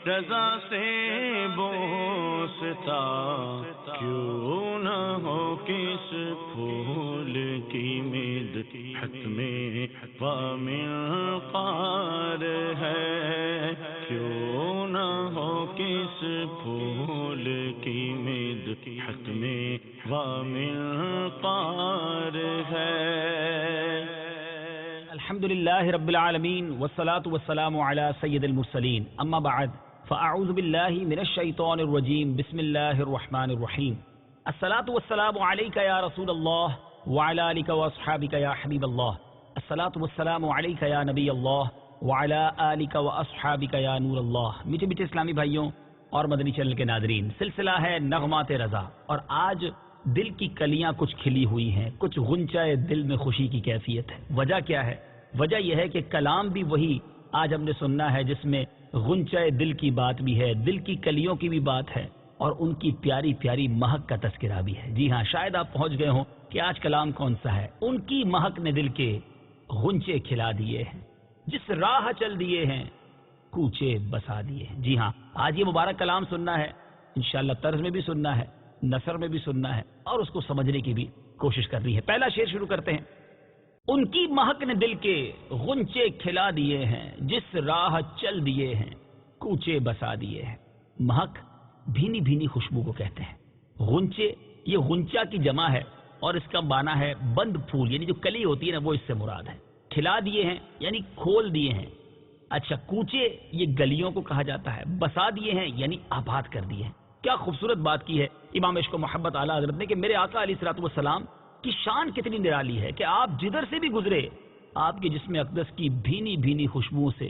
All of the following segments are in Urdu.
رضا سے بوستا، کیوں نہ ہو کس پھول کی مدحت میں ومنقار ہے، کیوں نہ ہو کس پھول کی مدحت میں ومنقار ہے۔ الحمدللہ رب العالمین والصلاة والسلام علی سید المرسلین، اما بعد فاعوذ باللہ من الشیطان الرجیم، بسم اللہ الرحمن الرحیم۔ الصلاة والسلام علیک یا رسول اللہ وعلی آلک واصحابک یا حبیب اللہ، الصلاة والسلام علیک یا نبی اللہ وعلی آلک واصحابک یا نور اللہ۔ میٹھے میٹھے اسلامی بھائیوں اور مدنی چینل کے ناظرین، سلسلہ ہے نغمات رضا، اور آج دل کی کلیاں کچھ کھلی ہوئی ہیں، کچھ غنچہ دل میں خوشی کی کیفیت ہے۔ وجہ کیا ہے؟ وجہ یہ ہے کہ کلام بھی وہی آج ہم نے سننا ہے جس میں غنچہ دل کی بات بھی ہے، دل کی کلیوں کی بھی بات ہے، اور ان کی پیاری پیاری مہک کا تذکرہ بھی ہے۔ جی ہاں، شاید آپ پہنچ گئے ہوں کہ آج کلام کون سا ہے۔ ان کی مہک نے دل کے غنچے کھلا دیے ہیں، جس راہ چل دیے ہیں کوچے بسا دیے ہیں۔ جی ہاں، آج یہ مبارک کلام سننا ہے، انشاءاللہ طرز میں بھی سننا ہے، نثر میں بھی سننا ہے، اور اس کو سمجھنے کی بھی کوشش کرنی ہے۔ پہلا شعر شروع کرتے ہیں۔ ان کی مہک نے دل کے غنچے کھلا دیے ہیں، جس راہ چل دیے ہیں کوچے بسا دیے ہیں۔ مہک بھینی بھینی خوشبو کو کہتے ہیں۔ غنچے، یہ غنچہ کی جمع ہے اور اس کا معنی ہے بند پھول، یعنی جو کلی ہوتی ہے نا، وہ اس سے مراد ہے۔ کھلا دیے ہیں یعنی کھول دیے ہیں۔ اچھا، کوچے یہ گلیوں کو کہا جاتا ہے، بسا دیے ہیں یعنی آباد کر دیے ہیں۔ کیا خوبصورت بات کی ہے امام عشق و محبت اعلیٰ حضرت نے کہ میرے آقا علیہ الصلوۃ والسلام کی شان کتنی نرالی ہے کہ آپ جدھر سے بھی گزرے، آپ کے جسم اقدس کی بھینی بھینی خوشبوؤں سے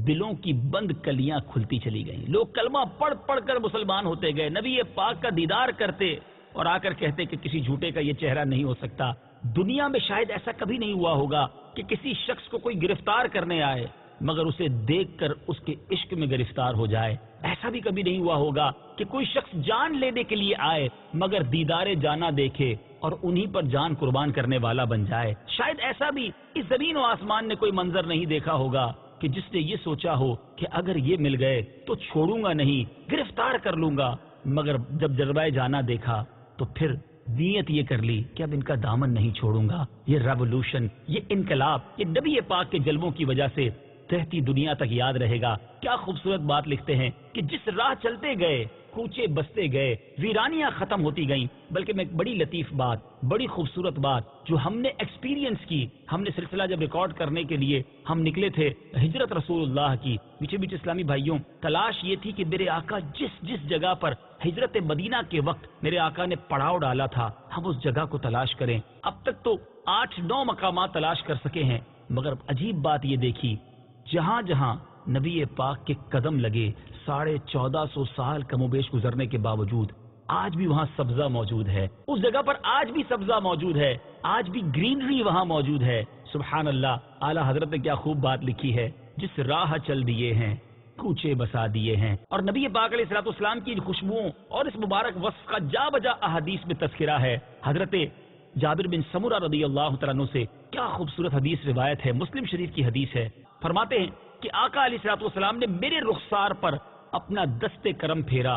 دلوں کی بند کلیاں کھلتی چلی گئیں۔ لوگ کلمہ پڑھ پڑھ کر مسلمان ہوتے گئے، نبی پاک کا دیدار کرتے اور آ کر کہتے کہ کسی جھوٹے کا یہ چہرہ نہیں ہو سکتا۔ دنیا میں شاید ایسا کبھی نہیں ہوا ہوگا کہ کسی شخص کو کوئی گرفتار کرنے آئے مگر اسے دیکھ کر اس کے عشق میں گرفتار ہو جائے۔ ایسا بھی کبھی نہیں ہوا ہوگا کہ کوئی شخص جان لینے کے لیے آئے مگر دیدار جانا دیکھے اور انہی پر جان قربان کرنے والا بن جائے۔ شاید ایسا بھی اس زمین و آسمان نے کوئی منظر نہیں دیکھا ہوگا کہ جس نے یہ سوچا ہو کہ اگر یہ مل گئے تو چھوڑوں گا نہیں، گرفتار کر لوں گا، مگر جب جلوہ جانا دیکھا تو پھر نیت یہ کر لی کہ اب ان کا دامن نہیں چھوڑوں گا۔ یہ ریولوشن، یہ انقلاب، یہ نبی پاک کے جلووں کی وجہ سے رہتی دنیا تک یاد رہے گا۔ کیا خوبصورت بات لکھتے ہیں کہ جس راہ چلتے گئے کوچے بستے گئے، ویرانیاں ختم ہوتی گئیں۔ بلکہ میں ایک بڑی لطیف بات، بڑی خوبصورت بات جو ہم نے ایکسپیرینس کی، ہم نے سلسلہ جب ریکارڈ کرنے کے لیے ہم نکلے تھے ہجرت رسول اللہ کی، میٹھے میٹھے اسلامی بھائیوں، تلاش یہ تھی کہ میرے آقا جس جگہ پر ہجرت مدینہ کے وقت میرے آقا نے پڑاؤ ڈالا تھا، ہم اس جگہ کو تلاش کریں۔ اب تک تو 8-9 مقامات تلاش کر سکے ہیں، مگر عجیب بات یہ دیکھی، جہاں جہاں نبی پاک کے قدم لگے 1450 سال کم و بیش گزرنے کے باوجود آج بھی وہاں سبزہ موجود ہے، اس جگہ پر آج بھی سبزہ موجود ہے، آج بھی گرینری وہاں موجود ہے۔ سبحان اللہ، اعلیٰ حضرت نے کیا خوب بات لکھی ہے، جس راہ چل دیے ہیں کوچے بسا دیے ہیں۔ اور نبی پاک علیہ الصلوۃ والسلام کی خوشبوؤں اور اس مبارک وصف کا جا بجا احادیث میں تذکرہ ہے۔ حضرت جابر بن سمرہ رضی اللہ تعالیٰ عنہ سے کیا خوبصورت حدیث روایت ہے، مسلم شریف کی حدیث ہے۔ فرماتے ہیں کہ آقا علیہ الصلوۃ والسلام نے میرے رخسار پر اپنا دست کرم پھیرا،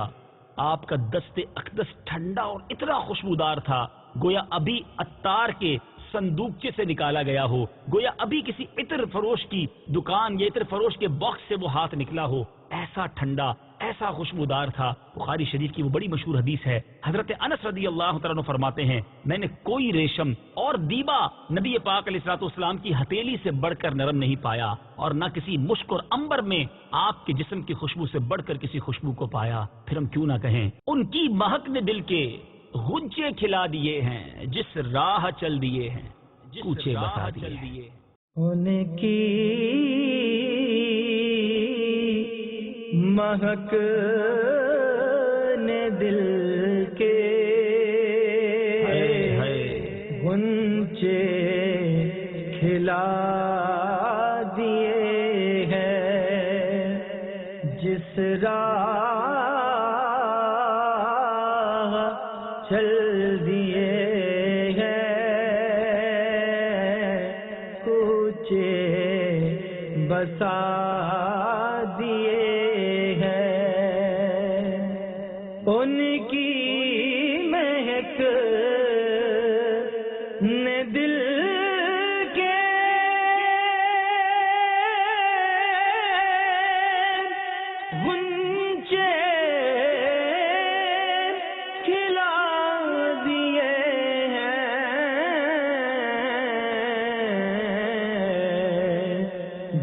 آپ کا دست اقدس ٹھنڈا اور اتنا خوشبودار تھا گویا ابھی عطار کے صندوقچے سے نکالا گیا ہو، گویا ابھی کسی عطر فروش کی دکان یا عطر فروش کے باکس سے وہ ہاتھ نکلا ہو، ایسا ٹھنڈا، ایسا خوشبودار تھا۔ بخاری شریف کی وہ بڑی مشہور حدیث ہے، حضرت انس رضی اللہ تعالیٰ عنہ فرماتے ہیں میں نے کوئی ریشم اور دیبا نبی پاک علیہ الصلوۃ والسلام کی ہتھیلی سے بڑھ کر نرم نہیں پایا، اور نہ کسی مشک اور عنبر میں آپ کے جسم کی خوشبو سے بڑھ کر کسی خوشبو کو پایا۔ پھر ہم کیوں نہ کہیں ان کی مہک نے دل کے غنچے کھلا دیے ہیں، جس راہ چل دیے ہیں کوچے بسا دیے ہیں۔ ان کی مہک نے دل کے غنچے کھلا دیے ہیں، جس راہ چل دیے ہیں کوچے بسا دیے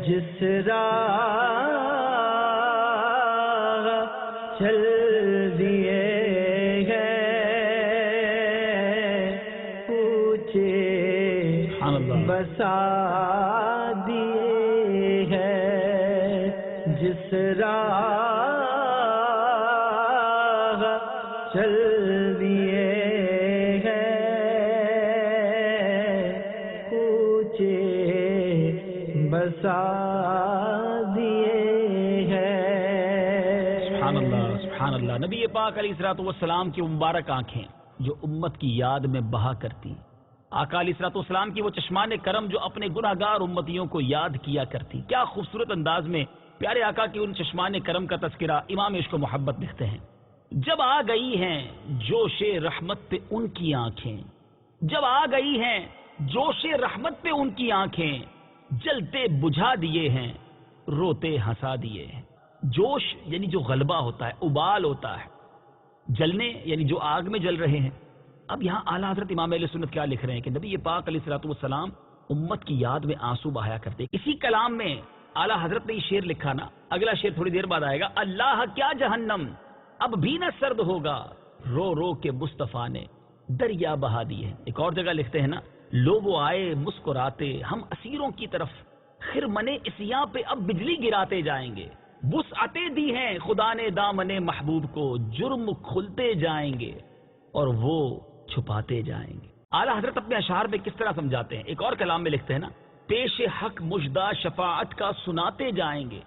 جس راہ چل دیے بسا دیے ہیں جس راہ چل دیے ہیں اونچے بسا دیے ہیں۔ سبحان اللہ سبحان اللہ۔ نبی پاک علیہ الصلوۃ والسلام کی مبارک آنکھیں جو امت کی یاد میں بہا کرتی، آقا علیہ الصلوۃ والسلام کی وہ چشمان کرم جو اپنے گناہگار امتیوں کو یاد کیا کرتی۔ کیا خوبصورت انداز میں پیارے آقا کی ان چشمان کرم کا تذکرہ امام عشق و محبت لکھتے ہیں۔ جب آ گئی ہیں جوش رحمت پہ ان کی آنکھیں، جب آ گئی ہیں جوش رحمت پہ ان کی آنکھیں، جلتے بجھا دیے ہیں روتے ہنسا دیے ہیں۔ جوش یعنی جو غلبہ ہوتا ہے، ابال ہوتا ہے، جلنے یعنی جو آگ میں جل رہے ہیں۔ اب یہاں اعلیٰ حضرت امام اہل سنت کیا لکھ رہے ہیں کہ نبی پاک علیہ الصلوۃ والسلام امت کی یاد میں آنسو بہایا کرتے۔ اسی کلام میں اعلیٰ حضرت نے یہ شعر لکھا نا، اگلا شعر تھوڑی دیر بعد آئے گا، اللہ کیا جہنم اب بھی نہ سرد ہوگا، رو رو کے مصطفیٰ نے دریا بہا دیے۔ ایک اور جگہ لکھتے ہیں نا، لو وہ آئے مسکراتے ہم اسیروں کی طرف، خرمن اسیاں پہ اب بجلی گراتے جائیں گے، وسعتیں دی ہیں خدا نے دامن محبوب کو، جرم کھلتے جائیں گے اور وہ چھپاتے جائیں گے۔ اعلیٰ حضرت اپنے اشعار میں کس طرح سمجھاتے ہیں، ایک اور کلام میں لکھتے ہیں نا، پیش حق مجدہ شفاعت کا سناتے جائیں گے،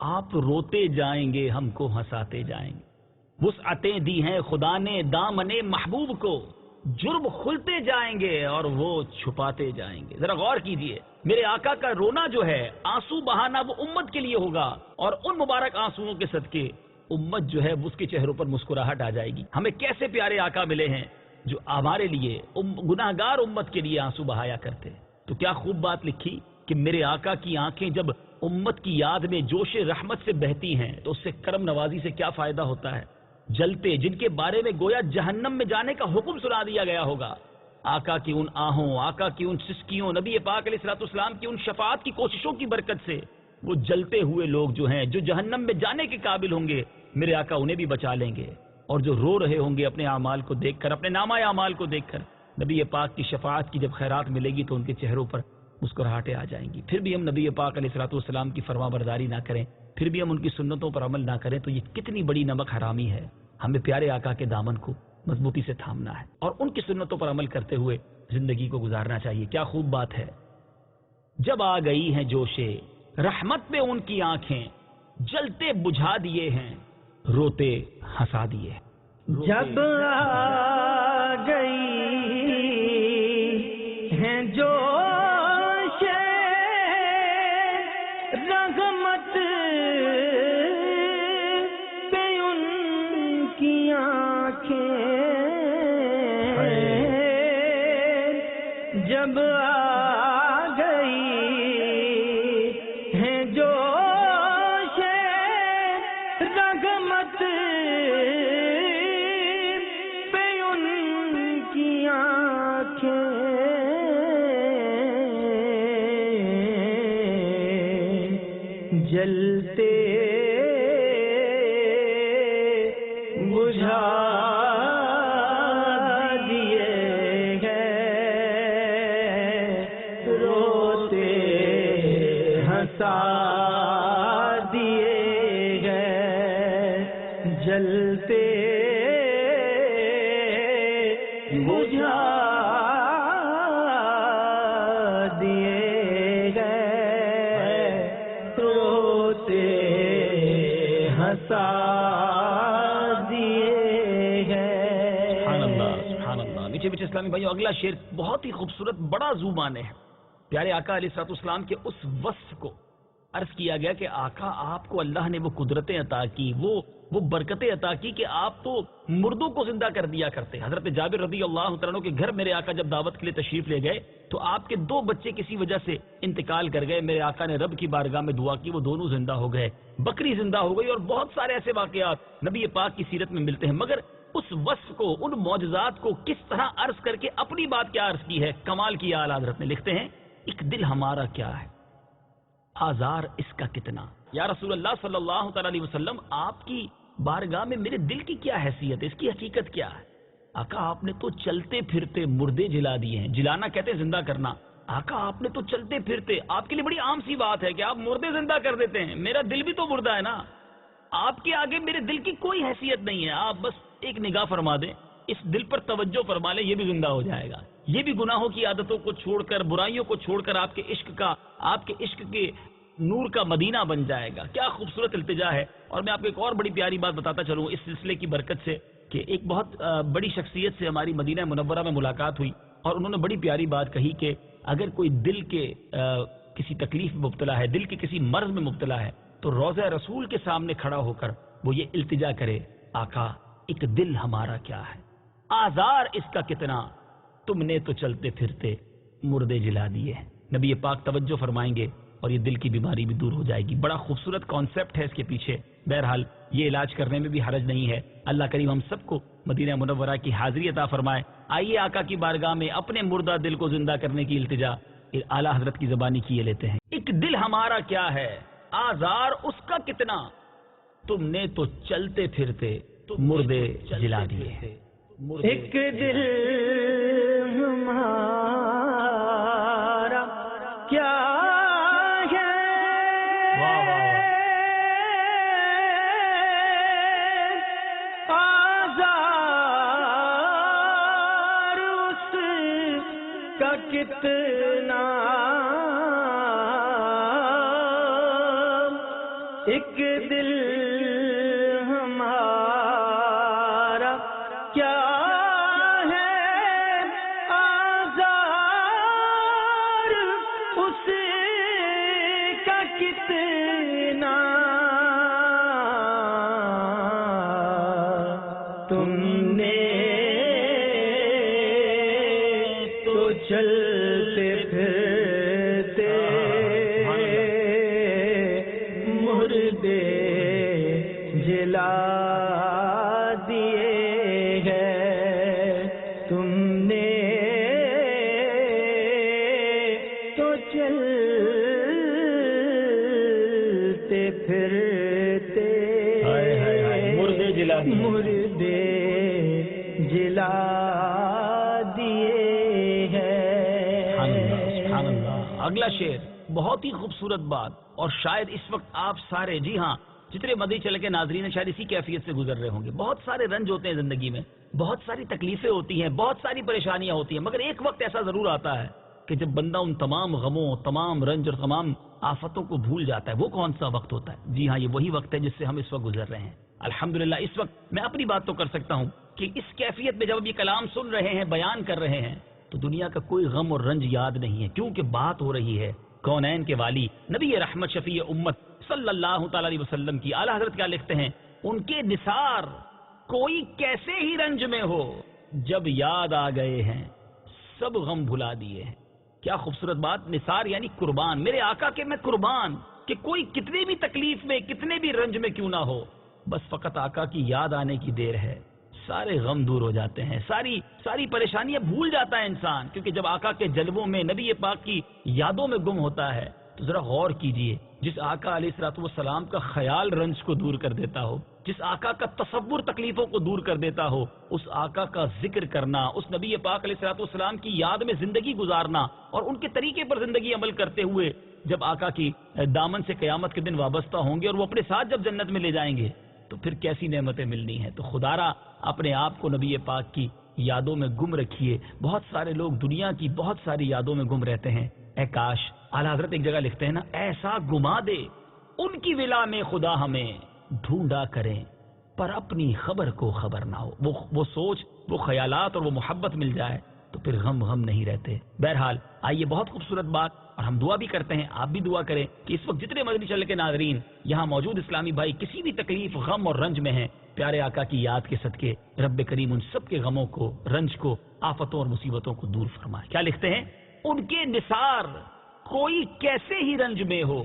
آپ روتے جائیں گے ہم کو ہنساتے جائیں گے، وسعتیں دی ہیں خدا نے دامن محبوب کو، جرم کھلتے جائیں گے اور وہ چھپاتے جائیں گے۔ ذرا غور کیجئے، میرے آقا کا رونا جو ہے، آنسو بہانا، وہ امت کے لیے ہوگا، اور ان مبارک آنسوؤں کے صدقے امت جو ہے اس کے چہروں پر مسکراہٹ آ جائے گی۔ ہمیں کیسے پیارے آقا ملے ہیں جو ہمارے لیے گناہگار امت کے لیے آنسو بہایا کرتے۔ تو کیا خوب بات لکھی کہ میرے آقا کی آنکھیں جب امت کی یاد میں جوش رحمت سے بہتی ہیں تو اس سے کرم نوازی سے کیا فائدہ ہوتا ہے۔ جلتے جن کے بارے میں گویا جہنم میں جانے کا حکم سنا دیا گیا ہوگا، آقا کی ان آہوں، آقا کی ان سسکیوں، نبی پاک علیہ الصلوۃ والسلام کی ان شفاعت کی کوششوں کی برکت سے وہ جلتے ہوئے لوگ جو ہیں، جو جہنم میں جانے کے قابل ہوں گے، میرے آقا انہیں بھی بچا لیں گے، اور جو رو رہے ہوں گے اپنے اعمال کو دیکھ کر، اپنے نامہ اعمال کو دیکھ کر، نبی پاک کی شفاعت کی جب خیرات ملے گی تو ان کے چہروں پر مسکراہٹیں آ جائیں گی۔ پھر بھی ہم نبی پاک علیہ الصلوۃ والسلام کی فرما برداری نہ کریں، پھر بھی ہم ان کی سنتوں پر عمل نہ کریں، تو یہ کتنی بڑی نمک حرامی ہے۔ ہمیں پیارے آقا کے دامن کو مضبوطی سے تھامنا ہے اور ان کی سنتوں پر عمل کرتے ہوئے زندگی کو گزارنا چاہیے۔ کیا خوب بات ہے، جب آ گئی ہیں جوش رحمت پہ ان کی آنکھیں، جلتے بجھا دیے ہیں روتے ہنسا دیے ہیں۔ جب آ گئی ہیں جوش رحمت پہ ان کی آنکھیں، جب آ گئی ہیں جوش رحمت پہ ان کی آنکھیں، جلتے بجھا دیے گئے، روتے ہنسا دیے گئے، جلتے بجھا دیے گئے، روتے ہنسا دیے گئے۔ سبحان اللہ سبحان اللہ۔ نیچے پیچھے اسلامی بھائیو، اگلا شعر بہت ہی خوبصورت، بڑا زوبانے ہے۔ پیارے آقا علیہ الصلوۃ والسلام کے اس وصف کو عرض کیا گیا کہ آقا آپ کو اللہ نے وہ قدرتیں عطا کی، وہ برکتیں عطا کی کہ آپ تو مردوں کو زندہ کر دیا کرتے۔ حضرت جابر رضی اللہ عنہ کے گھر میرے آقا جب دعوت کے لیے تشریف لے گئے تو آپ کے 2 بچے کسی وجہ سے انتقال کر گئے، میرے آقا نے رب کی بارگاہ میں دعا کی، وہ دونوں زندہ ہو گئے، بکری زندہ ہو گئی، اور بہت سارے ایسے واقعات نبی پاک کی سیرت میں ملتے ہیں۔ مگر اس وصف کو، ان معجزات کو کس طرح عرض کر کے اپنی بات کیا عرض کی ہے، کمال کیا اعلیٰ حضرت نے، لکھتے ہیں ایک دل ہمارا کیا ہے، آزار اس کا کتنا. یا رسول اللہ صلی اللہ تعالی علیہ وسلم، آپ کی بارگاہ میں میرے دل کی کیا حیثیت ہے، اس کی حقیقت کیا ہے؟ آقا آپ نے تو چلتے پھرتے مردے جلا دیے ہیں. جلانا کہتے ہیں زندہ کرنا. آقا آپ نے تو چلتے پھرتے، آپ کے لیے بڑی عام سی بات ہے کہ آپ مردے زندہ کر دیتے ہیں. میرا دل بھی تو مردہ ہے نا. آپ کے آگے میرے دل کی کوئی حیثیت نہیں ہے. آپ بس ایک نگاہ فرما دیں، اس دل پر توجہ فرما لیں، یہ بھی زندہ ہو جائے گا. یہ بھی گناہوں کی عادتوں کو چھوڑ کر، برائیوں کو چھوڑ کر آپ کے عشق کے نور کا مدینہ بن جائے گا. کیا خوبصورت التجا ہے. اور میں آپ کو ایک اور بڑی پیاری بات بتاتا چلوں اس سلسلے کی برکت سے، کہ ایک بہت بڑی شخصیت سے ہماری مدینہ منورہ میں ملاقات ہوئی، اور انہوں نے بڑی پیاری بات کہی کہ اگر کوئی دل کے کسی تکلیف میں مبتلا ہے، دل کے کسی مرض میں مبتلا ہے، تو روضہ رسول کے سامنے کھڑا ہو کر وہ یہ التجا کرے، آقا ایک دل ہمارا کیا ہے، آزار اس کا کتنا، تم نے تو چلتے پھرتے مردے جلا دیے. نبی پاک توجہ فرمائیں گے اور یہ دل کی بیماری بھی دور ہو جائے گی. بڑا خوبصورت کانسیپٹ ہے اس کے پیچھے. بہرحال یہ علاج کرنے میں بھی حرج نہیں ہے. اللہ کریم ہم سب کو مدینہ منورہ کی حاضری عطا فرمائے. آئیے آقا کی بارگاہ میں اپنے مردہ دل کو زندہ کرنے کی التجا اعلیٰ حضرت کی زبانی کیے لیتے ہیں. ایک دل ہمارا کیا ہے، آزار اس کا کتنا، تم نے تو چلتے پھرتے مردے جلا دیے. ایک دل ہمارا کیا ہے، آزار اس کا کتنا، ایک دل ہمارا کیا ہے، آزار اس کا کتنا، تم نے تو چلتے پھرتے مردے جلا دیے ہیں، تم نے تو چلتے پھرتے مردے جلا دیے. مردے جلا دیے ہیں. سبحان اللہ. اگلا شعر بہت ہی خوبصورت بات، اور شاید اس وقت آپ سارے، جی ہاں جتنے مدی چل کے ناظرین شاید اسی کیفیت سے گزر رہے ہوں گے. بہت سارے رنج ہوتے ہیں زندگی میں، بہت ساری تکلیفیں ہوتی ہیں، بہت ساری پریشانیاں ہوتی ہیں، مگر ایک وقت ایسا ضرور آتا ہے کہ جب بندہ ان تمام غموں، تمام رنج اور تمام آفتوں کو بھول جاتا ہے. وہ کون سا وقت ہوتا ہے؟ جی ہاں، یہ وہی وقت ہے جس سے ہم اس وقت گزر رہے ہیں. الحمدللہ اس وقت میں اپنی بات تو کر سکتا ہوں کہ اس کیفیت میں جب ہم یہ کلام سن رہے ہیں، بیان کر رہے ہیں، تو دنیا کا کوئی غم اور رنج یاد نہیں ہے، کیونکہ بات ہو رہی ہے کونین کے والی نبی رحمت شفیع امت صلی اللہ تعالی علیہ وسلم کی. اعلیٰ حضرت کیا لکھتے ہیں؟ ان کے نثار کوئی کیسے ہی رنج میں ہو، جب یاد آ گئے ہیں سب غم بھلا دیے ہیں. کیا خوبصورت بات. نثار یعنی قربان، میرے آقا کے میں قربان، کہ کوئی کتنی بھی تکلیف میں، کتنے بھی رنج میں کیوں نہ ہو، بس فقط آقا کی یاد آنے کی دیر ہے، سارے غم دور ہو جاتے ہیں، ساری پریشانیاں بھول جاتا ہے انسان. کیونکہ جب آقا کے جلووں میں، نبی پاک کی یادوں میں گم ہوتا ہے، تو ذرا غور کیجئے، جس آقا علیہ الصلوۃ والسلام کا خیال رنج کو دور کر دیتا ہو، جس آقا کا تصور تکلیفوں کو دور کر دیتا ہو، اس آقا کا ذکر کرنا، اس نبی پاک علیہ الصلوۃ والسلام کی یاد میں زندگی گزارنا، اور ان کے طریقے پر زندگی عمل کرتے ہوئے جب آقا کی دامن سے قیامت کے دن وابستہ ہوں گے اور وہ اپنے ساتھ جب جنت میں لے جائیں گے، تو پھر کیسی نعمتیں ملنی ہیں. تو خدا را اپنے آپ کو نبی پاک کی یادوں میں گم رکھیے. بہت سارے لوگ دنیا کی بہت ساری یادوں میں گم رہتے ہیں. اے کاش، اعلیٰ حضرت ایک جگہ لکھتے ہیں نا، ایسا گما دے ان کی ولا میں خدا ہمیں ڈھونڈا کریں، پر اپنی خبر کو خبر نہ ہو. وہ سوچ، وہ خیالات اور وہ محبت مل جائے تو پھر غم نہیں رہتے. بہرحال آئیے، بہت خوبصورت بات، اور ہم دعا بھی کرتے ہیں، آپ بھی دعا کریں کہ اس وقت جتنے مدنی چل کے ناظرین یہاں موجود اسلامی بھائی کسی بھی تکلیف، غم اور رنج میں ہیں، پیارے آقا کی یاد کے صدقے رب کریم ان سب کے غموں کو، رنج کو، آفتوں اور مصیبتوں کو دور فرمائے. کیا لکھتے ہیں؟ ان کے نثار کوئی کیسے ہی رنج میں ہو،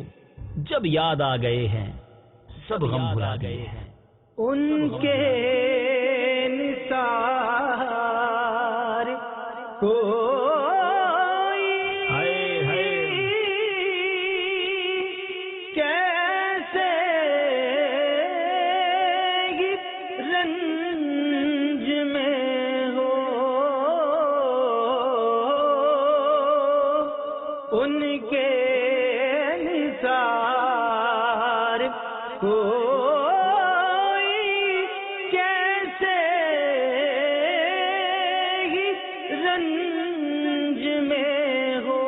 جب یاد آ گئے ہیں سب غم بھلا گئے ہیں. ان کے نثار کوئی کے نثار کوئی کیسے ہی رنج میں ہو،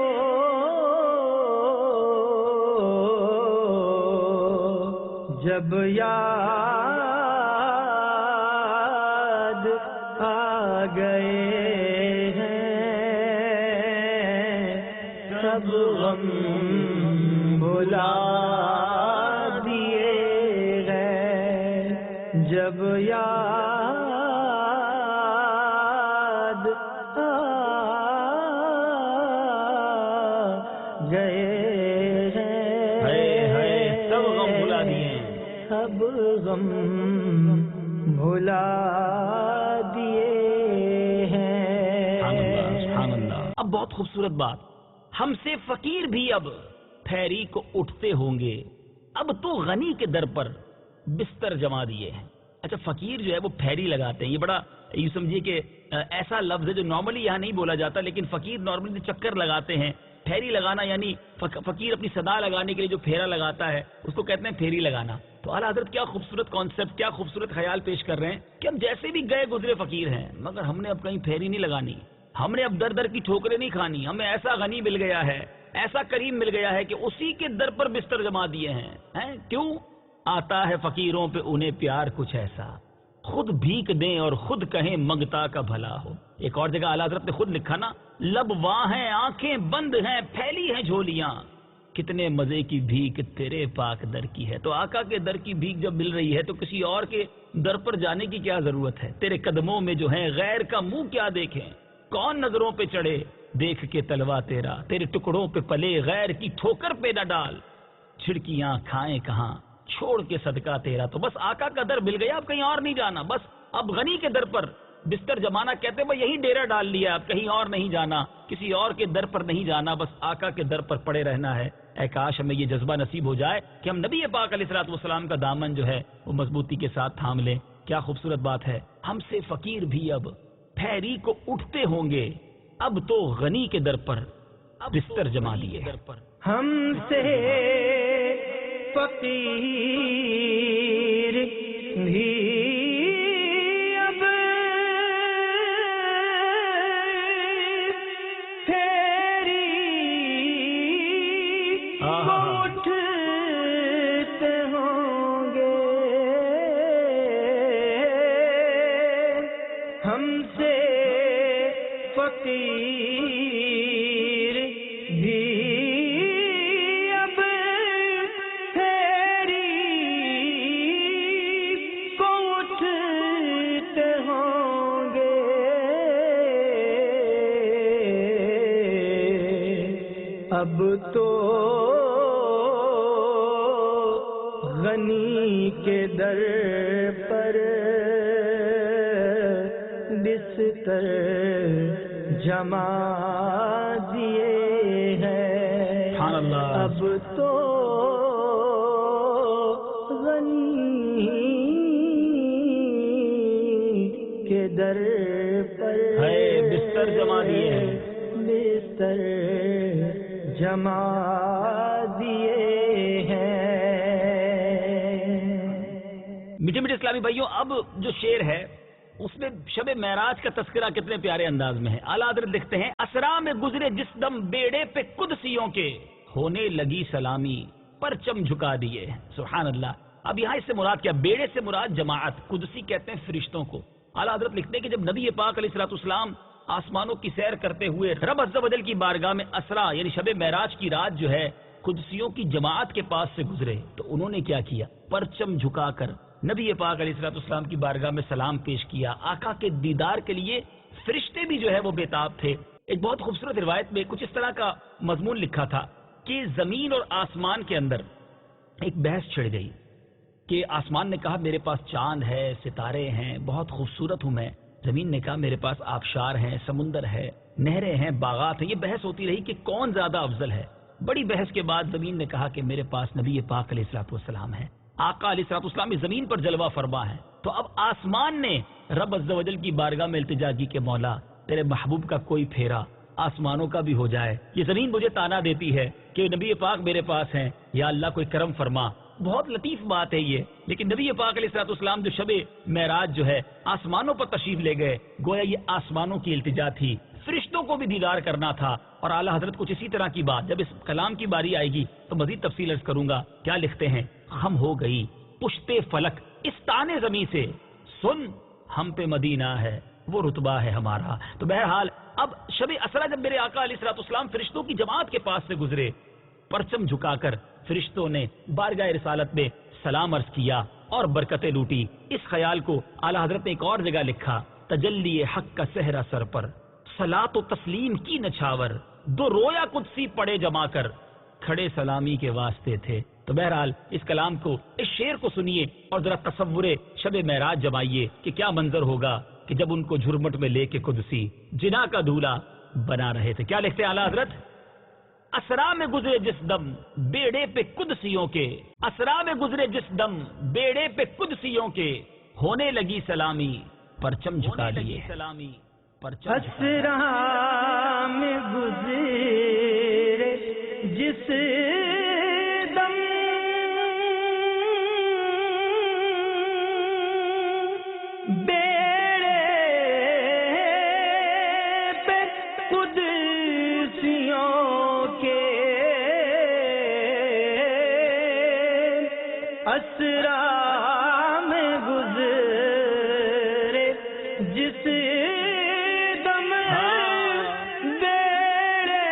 جب یاد آ گئے سب غم بھلا دیے گئے، جب یاد آ گئے سب غم بھلا دیے، سب غم بھلا دیے ہیں۔ سبحان اللہ۔ اب بہت خوبصورت بات، ہم سے فقیر بھی اب پھیری کو اٹھتے ہوں گے، اب تو غنی کے در پر بستر جما دیے ہیں۔ اچھا، فقیر جو ہے وہ پھیری لگاتے ہیں، یہ بڑا یوں سمجھیے کہ ایسا لفظ ہے جو نارملی یہاں نہیں بولا جاتا، لیکن فقیر نارملی چکر لگاتے ہیں۔ پھیری لگانا یعنی فقیر اپنی صدا لگانے کے لیے جو پھیرا لگاتا ہے اس کو کہتے ہیں پھیری لگانا۔ تو اعلیٰ حضرت کیا خوبصورت کانسیپٹ، کیا خوبصورت خیال پیش کر رہے ہیں کہ ہم جیسے بھی گئے گزرے فقیر ہیں، مگر ہم نے اب کہیں پھیری نہیں لگانی، ہم نے اب در در کی ٹھوکریں نہیں کھانی، ہمیں ایسا غنی مل گیا ہے، ایسا کریم مل گیا ہے کہ اسی کے در پر بستر جما دیے ہیں۔ کیوں؟ آتا ہے فقیروں پہ انہیں پیار کچھ ایسا، خود بھیک دیں اور خود کہیں منگتا کا بھلا ہو۔ ایک اور جگہ اعلیٰ حضرت نے خود لکھا نا، لب واں ہیں آنکھیں بند ہیں پھیلی ہیں جھولیاں، کتنے مزے کی بھیک تیرے پاک در کی ہے۔ تو آقا کے در کی بھیک جب مل رہی ہے تو کسی اور کے در پر جانے کی کیا ضرورت ہے؟ تیرے قدموں میں جو ہیں غیر کا منہ کیا دیکھیں، کون نظروں پہ چڑھے دیکھ کے تلوا تیرا، تیرے ٹکڑوں پہ پلے غیر کی ٹھوکر پہ نہ ڈال، چھڑکیاں کھائیں کہاں چھوڑ کے صدقہ تیرا۔ تو بس آقا کا در مل گیا، اب کہیں اور نہیں جانا، بس اب غنی کے در پر بستر جمانا کہتے ہیں یہی ڈیرا ڈال لیا، اب کہیں اور نہیں جانا، کسی اور کے در پر نہیں جانا، بس آقا کے در پر پڑے رہنا ہے۔ اے کاش ہمیں یہ جذبہ نصیب ہو جائے کہ ہم نبی پاک علیہ الصلوۃ والسلام کا دامن جو ہے وہ مضبوطی کے ساتھ تھام لیں۔ کیا خوبصورت بات ہے، ہم سے فقیر بھی اب پھیری کو اٹھتے ہوں گے، اب تو غنی کے در پر بستر جما دیے۔ ہم سے فقیر بھی اب پھیری کو اٹھتے ہوں گے، ہم سے فقیر بھی اب پھیری کو اٹھتے ہوں گے، اب تو غنی کے در پر بستر جما دیے ہیں، سبحان اللہ۔ اب تو غنی کے در پر بستر جما دیے ہیں، بستر جما دیے ہیں۔ میٹھے میٹھے اسلامی بھائیوں، اب جو شعر ہے اس میں شب معراج کا تذکرہ کتنے پیارے انداز میں ہے۔ اعلیٰ حضرت لکھتے ہیں، اسرا میں گزرے جس دم بیڑے پہ قدسیوں کے، ہونے لگی سلامی پرچم جھکا دیے۔ سبحان اللہ۔ اب یہاں اس سے مراد کیا؟ بیڑے سے مراد جماعت، قدسی کہتے ہیں فرشتوں کو۔ اعلیٰ حضرت لکھتے ہیں کہ جب نبی پاک علیہ الصلوۃ والسلام آسمانوں کی سیر کرتے ہوئے رب عز و جل کی بارگاہ میں اسرا یعنی شب معراج کی رات جو ہے قدسیوں کی جماعت کے پاس سے گزرے، تو انہوں نے کیا کیا؟ پرچم جھکا کر نبی پاک علیہ الصلوۃ والسلام کی بارگاہ میں سلام پیش کیا۔ آقا کے دیدار کے لیے فرشتے بھی جو ہے وہ بےتاب تھے۔ ایک بہت خوبصورت روایت میں کچھ اس طرح کا مضمون لکھا تھا کہ زمین اور آسمان کے اندر ایک بحث چھڑ گئی کہ آسمان نے کہا میرے پاس چاند ہے، ستارے ہیں، بہت خوبصورت ہوں میں۔ زمین نے کہا میرے پاس آبشار ہیں، سمندر ہے، نہریں ہیں، باغات ہیں۔ یہ بحث ہوتی رہی کہ کون زیادہ افضل ہے۔ بڑی بحث کے بعد زمین نے کہا کہ میرے پاس نبی پاک علیہ الصلوۃ والسلام ہے، آقا علیہ الصلوۃ والسلام اس زمین پر جلوہ فرما ہے۔ تو اب آسمان نے رب عز و جل کی بارگاہ میں التجا کی کہ مولا تیرے محبوب کا کوئی پھیرا آسمانوں کا بھی ہو جائے۔ یہ زمین مجھے تانا دیتی ہے کہ نبی پاک میرے پاس ہیں، یا اللہ کوئی کرم فرما۔ بہت لطیف بات ہے یہ، لیکن نبی پاک علیہ الصلوۃ والسلام جو شب معراج جو ہے آسمانوں پر تشریف لے گئے، گویا یہ آسمانوں کی التجا تھی، فرشتوں کو بھی دیدار کرنا تھا۔ اور اعلیٰ حضرت کچھ اسی طرح کی بات، جب اس کلام کی باری آئے گی تو مزید تفصیل عرض کروں گا۔ کیا لکھتے ہیں؟ خم ہو گئی پشتے فلک اس تانے زمیں سے، سن ہم پہ مدینہ ہے وہ رتبہ ہے ہمارا۔ تو بہرحال اب شب اسرا جب میرے آقا علیہ الصلوۃ والسلام فرشتوں کی جماعت کے پاس سے گزرے، پرچم جھکا کر فرشتوں نے بارگاہ رسالت میں سلام عرض کیا اور برکتیں لوٹی۔ اس خیال کو اعلیٰ حضرت نے ایک اور جگہ لکھا، تجلی حق کا صحرا سر پر، صلاۃ و تسلیم کی نچھاور، دو رویا قدسی پڑے جما کر، کھڑے سلامی کے واسطے تھے۔ تو بہرحال اس کلام کو، اس شعر کو سنیے اور ذرا تصور شب معراج جمائیے کہ کیا منظر ہوگا کہ جب ان کو جھرمٹ میں لے کے قدسی جنا کا دولہا بنا رہے تھے۔ کیا لکھتے ہیں اعلیٰ حضرت؟ اسرا میں گزرے جس دم بیڑے پہ قدسیوں کے، اسرا میں گزرے جس دم بیڑے پہ قدسیوں کے، ہونے لگی سلامی پرچم جھکا لیے سلامی پرچم اسرا میں گزرے جس دم بیڑے پہ قدسیوں کے، اسرا میں گزرے جس دم بیڑے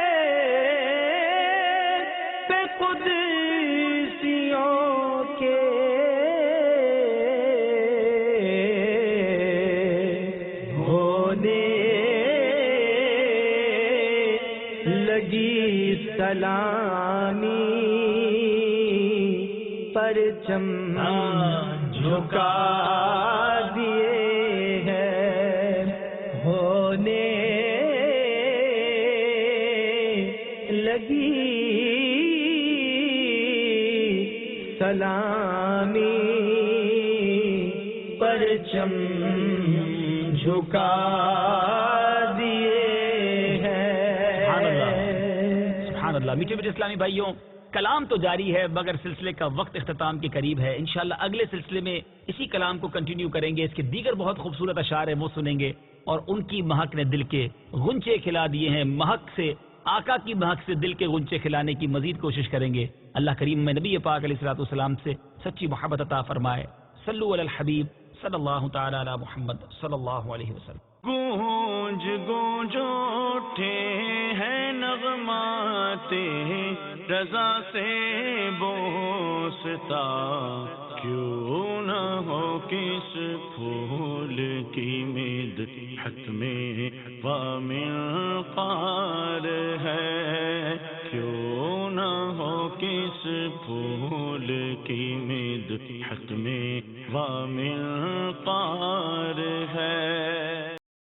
پہ قدسیوں کے، ہونے لگی سلامی پرچم جھکا دیے ہیں، ہونے لگی سلامی پرچم جھکا دیے ہیں۔ سبحان اللہ۔ میٹھے میٹھے اسلامی بھائیوں، کلام تو جاری ہے مگر سلسلے کا وقت اختتام کے قریب ہے۔ انشاءاللہ اگلے سلسلے میں اسی کلام کو کنٹینیو کریں گے، اس کے دیگر بہت خوبصورت اشعار ہیں وہ سنیں گے، اور ان کی مہک نے دل کے غنچے کھلا دیے ہیں۔ مہک سے، آقا کی مہک سے دل کے غنچے کھلانے کی مزید کوشش کریں گے۔ اللہ کریم میں نبی پاک علیہ الصلوۃ والسلام سے سچی محبت عطا فرمائے۔ صلو علی الحبیب صلی اللہ تعالی علی محمد صلی اللہ علیہ وسلم۔ گونج گونج اٹھے ہیں نغمات رضا سے بوستا، کیوں نہ ہو کس پھول کی مدحت میں وامنقار ہے، کیوں نہ ہو کس پھول کی مدحت میں وامنقار